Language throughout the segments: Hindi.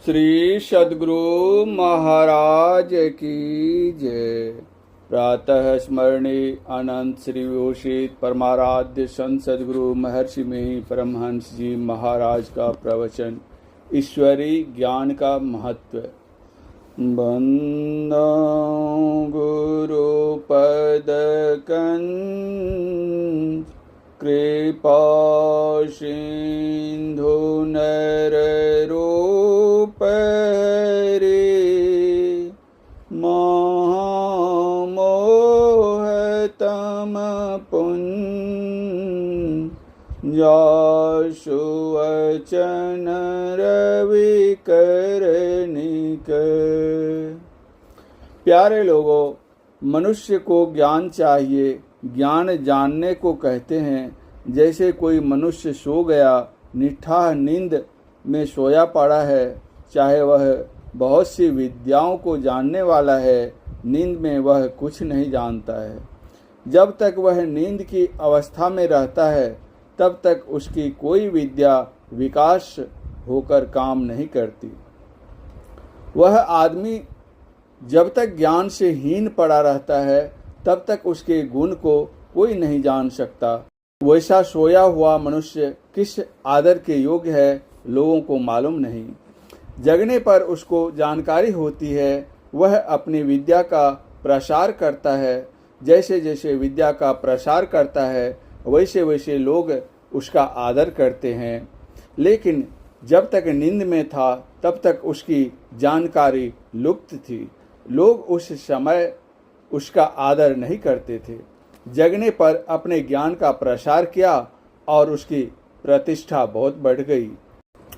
श्री सद्गुरु महाराज की जय। प्रातः स्मरणीय अनंत श्री विभूषित परमाराध्य संत सद्गुरु महर्षि में परमहंस जी महाराज का प्रवचन ईश्वरी ज्ञान का महत्व। बंदो गुरु पद कंज कृपा सिंधु नर रूप रे महामोह तम पुंज जासु वचन रवि करनिक। प्यारे लोगों, मनुष्य को ज्ञान चाहिए। ज्ञान जानने को कहते हैं। जैसे कोई मनुष्य सो गया, निठाह नींद में सोया पड़ा है, चाहे वह बहुत सी विद्याओं को जानने वाला है, नींद में वह कुछ नहीं जानता है। जब तक वह नींद की अवस्था में रहता है, तब तक उसकी कोई विद्या विकास होकर काम नहीं करती। वह आदमी जब तक ज्ञान से हीन पड़ा रहता है, तब तक उसके गुण को कोई नहीं जान सकता। वैसा सोया हुआ मनुष्य किस आदर के योग्य है, लोगों को मालूम नहीं। जगने पर उसको जानकारी होती है, वह अपनी विद्या का प्रसार करता है। जैसे जैसे विद्या का प्रसार करता है, वैसे वैसे लोग उसका आदर करते हैं। लेकिन जब तक नींद में था, तब तक उसकी जानकारी लुप्त थी। लोग उस समय उसका आदर नहीं करते थे। जगने पर अपने ज्ञान का प्रसार किया और उसकी प्रतिष्ठा बहुत बढ़ गई।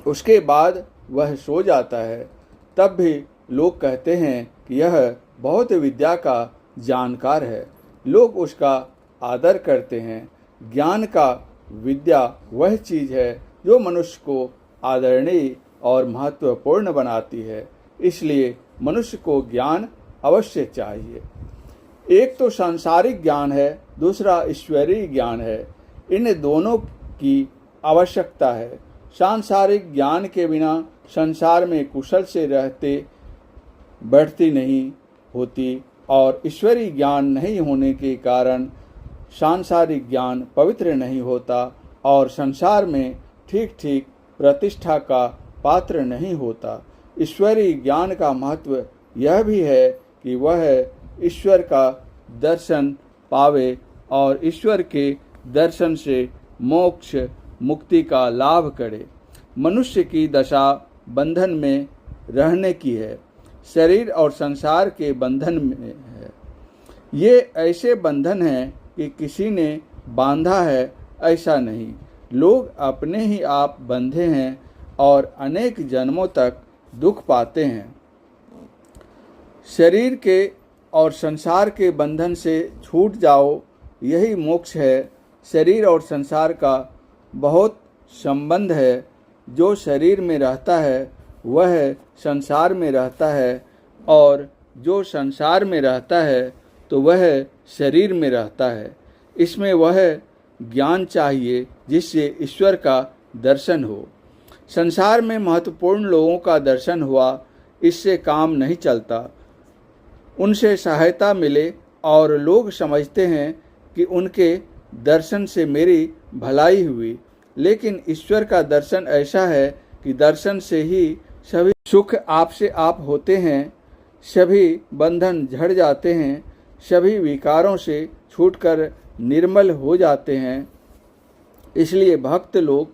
उसके बाद वह सो जाता है, तब भी लोग कहते हैं कि यह बहुत विद्या का जानकार है। लोग उसका आदर करते हैं। ज्ञान का विद्या वह चीज़ है जो मनुष्य को आदरणीय और महत्वपूर्ण बनाती है। इसलिए मनुष्य को ज्ञान अवश्य चाहिए। एक तो सांसारिक ज्ञान है, दूसरा ईश्वरीय ज्ञान है। इन दोनों की आवश्यकता है। सांसारिक ज्ञान के बिना संसार में कुशल से रहते बढ़ती नहीं होती, और ईश्वरीय ज्ञान नहीं होने के कारण सांसारिक ज्ञान पवित्र नहीं होता और संसार में ठीक ठीक प्रतिष्ठा का पात्र नहीं होता। ईश्वरीय ज्ञान का महत्व यह भी है कि वह ईश्वर का दर्शन पावे और ईश्वर के दर्शन से मोक्ष मुक्ति का लाभ करे। मनुष्य की दशा बंधन में रहने की है, शरीर और संसार के बंधन में है। ये ऐसे बंधन हैं कि किसी ने बांधा है, ऐसा नहीं। लोग अपने ही आप बंधे हैं और अनेक जन्मों तक दुख पाते हैं। शरीर के और संसार के बंधन से छूट जाओ, यही मोक्ष है। शरीर और संसार का बहुत संबंध है। जो शरीर में रहता है वह संसार में रहता है, और जो संसार में रहता है तो वह शरीर में रहता है। इसमें वह ज्ञान चाहिए जिससे ईश्वर का दर्शन हो। संसार में महत्वपूर्ण लोगों का दर्शन हुआ, इससे काम नहीं चलता। उनसे सहायता मिले और लोग समझते हैं कि उनके दर्शन से मेरी भलाई हुई। लेकिन ईश्वर का दर्शन ऐसा है कि दर्शन से ही सभी सुख आपसे आप होते हैं, सभी बंधन झड़ जाते हैं, सभी विकारों से छूटकर निर्मल हो जाते हैं। इसलिए भक्त लोग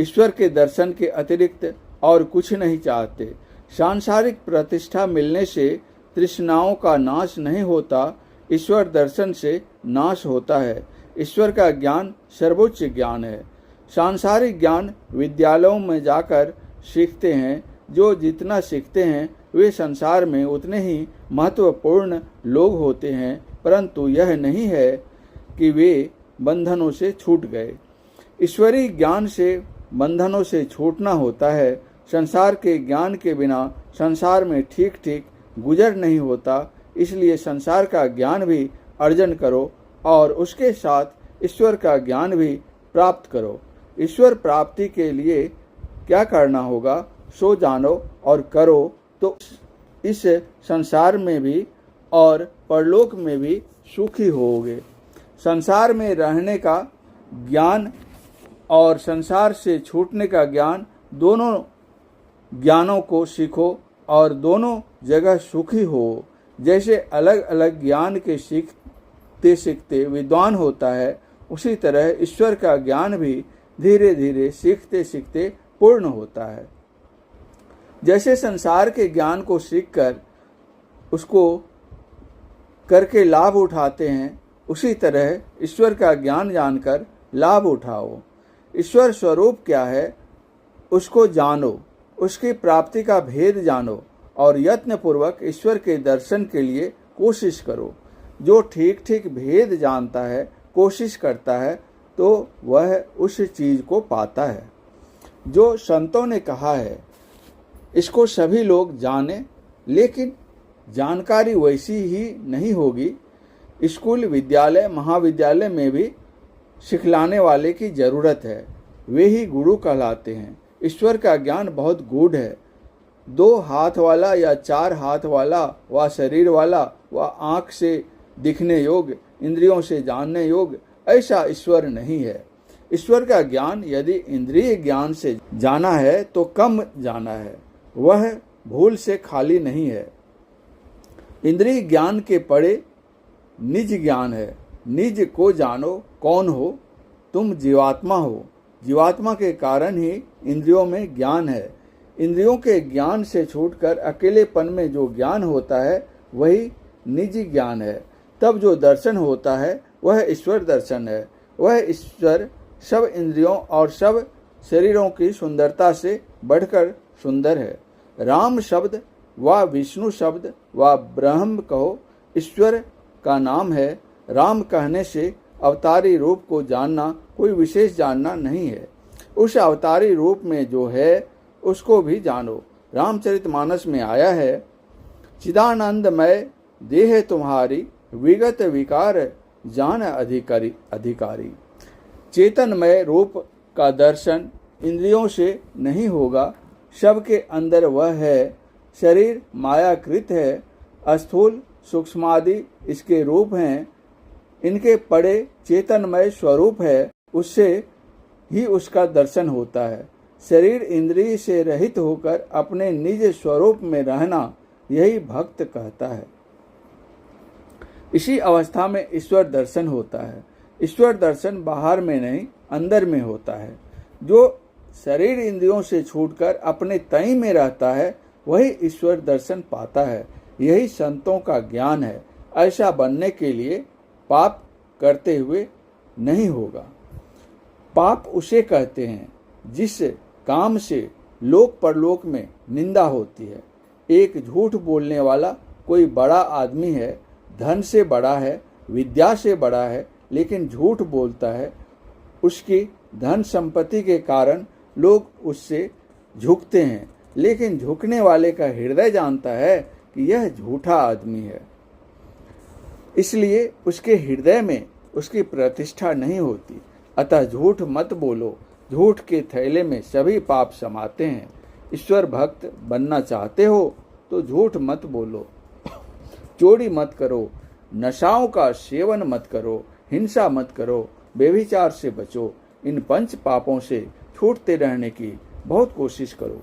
ईश्वर के दर्शन के अतिरिक्त और कुछ नहीं चाहते। सांसारिक प्रतिष्ठा मिलने से तृष्णाओं का नाश नहीं होता, ईश्वर दर्शन से नाश होता है। ईश्वर का ज्ञान सर्वोच्च ज्ञान है। सांसारिक ज्ञान विद्यालयों में जाकर सीखते हैं। जो जितना सीखते हैं वे संसार में उतने ही महत्वपूर्ण लोग होते हैं, परंतु यह नहीं है कि वे बंधनों से छूट गए। ईश्वरीय ज्ञान से बंधनों से छूटना होता है। संसार के ज्ञान के बिना संसार में ठीक ठीक गुजर नहीं होता। इसलिए संसार का ज्ञान भी अर्जन करो और उसके साथ ईश्वर का ज्ञान भी प्राप्त करो। ईश्वर प्राप्ति के लिए क्या करना होगा? सो जानो और करो तो इस संसार में भी और परलोक में भी सुखी होगे। संसार में रहने का ज्ञान और संसार से छूटने का ज्ञान, दोनों ज्ञानों को सीखो और दोनों जगह सुखी हो। जैसे अलग अलग ज्ञान के सीखते सीखते विद्वान होता है, उसी तरह ईश्वर का ज्ञान भी धीरे धीरे सीखते सीखते पूर्ण होता है। जैसे संसार के ज्ञान को सीखकर उसको करके लाभ उठाते हैं, उसी तरह ईश्वर का ज्ञान जानकर लाभ उठाओ। ईश्वर स्वरूप क्या है उसको जानो, उसकी प्राप्ति का भेद जानो और यत्न पूर्वक ईश्वर के दर्शन के लिए कोशिश करो। जो ठीक ठीक भेद जानता है, कोशिश करता है, तो वह उस चीज को पाता है। जो संतों ने कहा है इसको सभी लोग जाने, लेकिन जानकारी वैसी ही नहीं होगी। स्कूल, विद्यालय, महाविद्यालय में भी सिखलाने वाले की जरूरत है, वे ही गुरु कहलाते हैं। ईश्वर का ज्ञान बहुत गूढ़ है। 2 हाथ वाला या 4 हाथ वाला, व शरीर वाला, व आँख से दिखने योग्य, इंद्रियों से जानने योग्य, ऐसा ईश्वर नहीं है। ईश्वर का ज्ञान यदि इंद्रिय ज्ञान से जाना है तो कम जाना है, वह भूल से खाली नहीं है। इंद्रिय ज्ञान के परे निज ज्ञान है। निज को जानो कौन हो, तुम जीवात्मा हो। जीवात्मा के कारण ही इंद्रियों में ज्ञान है। इंद्रियों के ज्ञान से छूटकर अकेलेपन में जो ज्ञान होता है वही निजी ज्ञान है। तब जो दर्शन होता है वह ईश्वर दर्शन है। वह ईश्वर सब इंद्रियों और सब शरीरों की सुंदरता से बढ़कर सुंदर है। राम शब्द व विष्णु शब्द व ब्रह्म कहो, ईश्वर का नाम है। राम कहने से अवतारी रूप को जानना कोई विशेष जानना नहीं है। उस अवतारी रूप में जो है उसको भी जानो। रामचरितमानस में आया है, चिदानंदमय देह तुम्हारी, विगत विकार जान अधिकारी। चेतनमय रूप का दर्शन इंद्रियों से नहीं होगा, सबके अंदर वह है। शरीर मायाकृत है, स्थूल सूक्ष्मादि इसके रूप हैं, इनके पड़े चेतनमय स्वरूप है, उससे ही उसका दर्शन होता है। शरीर इंद्रिय से रहित होकर अपने निज स्वरूप में रहना, यही भक्त कहता है। इसी अवस्था में ईश्वर दर्शन होता है। ईश्वर दर्शन बाहर में नहीं, अंदर में होता है। जो शरीर इंद्रियों से छूटकर अपने तई में रहता है वही ईश्वर दर्शन पाता है। यही संतों का ज्ञान है। ऐसा बनने के लिए पाप करते हुए नहीं होगा। पाप उसे कहते हैं जिस काम से लोक परलोक में निंदा होती है। एक झूठ बोलने वाला कोई बड़ा आदमी है, धन से बड़ा है, विद्या से बड़ा है, लेकिन झूठ बोलता है। उसकी धन संपत्ति के कारण लोग उससे झुकते हैं, लेकिन झुकने वाले का हृदय जानता है कि यह झूठा आदमी है, इसलिए उसके हृदय में उसकी प्रतिष्ठा नहीं होती। अतः झूठ मत बोलो। झूठ के थैले में सभी पाप समाते हैं। ईश्वर भक्त बनना चाहते हो तो झूठ मत बोलो, चोरी मत करो, नशाओं का सेवन मत करो, हिंसा मत करो, व्यभिचार से बचो। इन 5 पापों से छूटते रहने की बहुत कोशिश करो।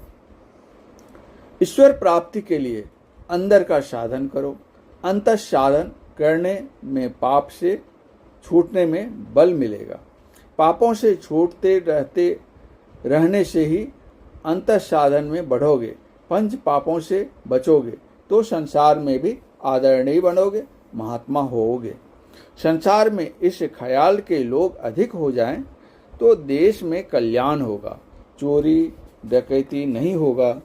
ईश्वर प्राप्ति के लिए अंदर का साधन करो। अंतः साधन करने में पाप से छूटने में बल मिलेगा। पापों से छूटते रहने से ही अंतः साधन में बढ़ोगे। 5 पापों से बचोगे तो संसार में भी आदरणीय बनोगे, महात्मा होोगे। संसार में इस ख्याल के लोग अधिक हो जाएं तो देश में कल्याण होगा। चोरी डकैती नहीं होगा,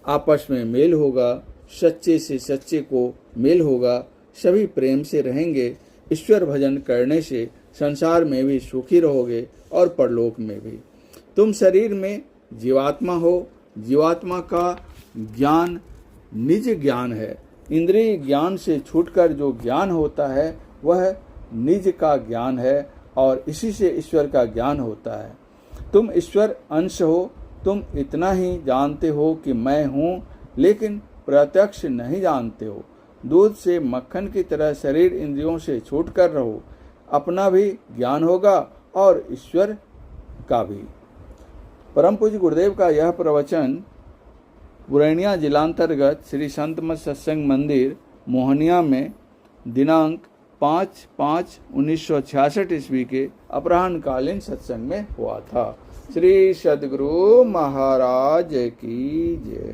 आपस में मेल होगा, सच्चे से सच्चे को मेल होगा, सभी प्रेम से रहेंगे। ईश्वर भजन करने से संसार में भी सुखी रहोगे और परलोक में भी। तुम शरीर में जीवात्मा हो। जीवात्मा का ज्ञान निज ज्ञान है। इंद्रिय ज्ञान से छूटकर जो ज्ञान होता है वह निज का ज्ञान है और इसी से ईश्वर का ज्ञान होता है। तुम ईश्वर अंश हो तुम इतना ही जानते हो कि मैं हूँ, लेकिन प्रत्यक्ष नहीं जानते हो। दूध से मक्खन की तरह शरीर इंद्रियों से छूटकर रहो, अपना भी ज्ञान होगा और ईश्वर का भी। परम पूज्य गुरुदेव का यह प्रवचन पुरैनिया जिलांतर्गत श्री संत मत सत्संग मंदिर मोहनिया में दिनांक 5/5/1966 ईस्वी के अपराह्नकालीन सत्संग में हुआ था। श्री सद्गुरु महाराज की जय।